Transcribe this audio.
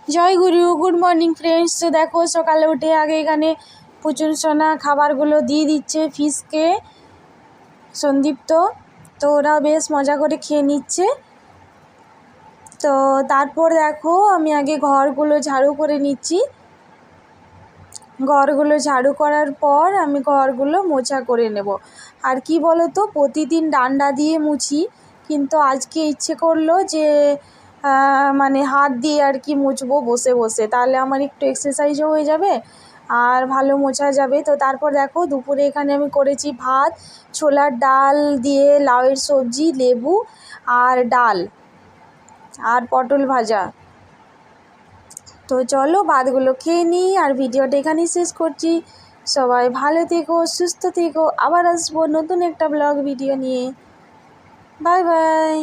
জয় গুরু, good morning friends. তো দেখো সকালে উঠে আগে এখানে পুচুর সোনা খাবারগুলো দিয়ে দিচ্ছে ফিশকে, সন্দীপ্ত। তো ওরা বেশ মজা করে খেয়ে নিচ্ছে। তো তারপর দেখো আমি আগে ঘরগুলো ঝাড়ু করে নিচ্ছি। ঘরগুলো ঝাড়ু করার পর আমি ঘরগুলো মোছা করে নেব। আর কি বলো তো, প্রতিদিন ডান্ডা দিয়ে মুছি, কিন্তু আজকে ইচ্ছে করলো যে মানে হাত দিয়ে আর কি মুছবো বসে বসে, তাহলে আমার একটু এক্সারসাইজও হয়ে যাবে আর ভালো মোছা যাবে। তো তারপর দেখো দুপুরে এখানে আমি করেছি ভাত, ছোলার ডাল দিয়ে লাউয়ের সবজি, লেবু আর ডাল আর পটল ভাজা। তো চলো ভাতগুলো খেয়ে নিই আর ভিডিওটা এখানেই শেষ করছি। সবাই ভালো থেকো, সুস্থ থেকো, আবার আসবো নতুন একটা ব্লগ ভিডিও নিয়ে। Bye bye.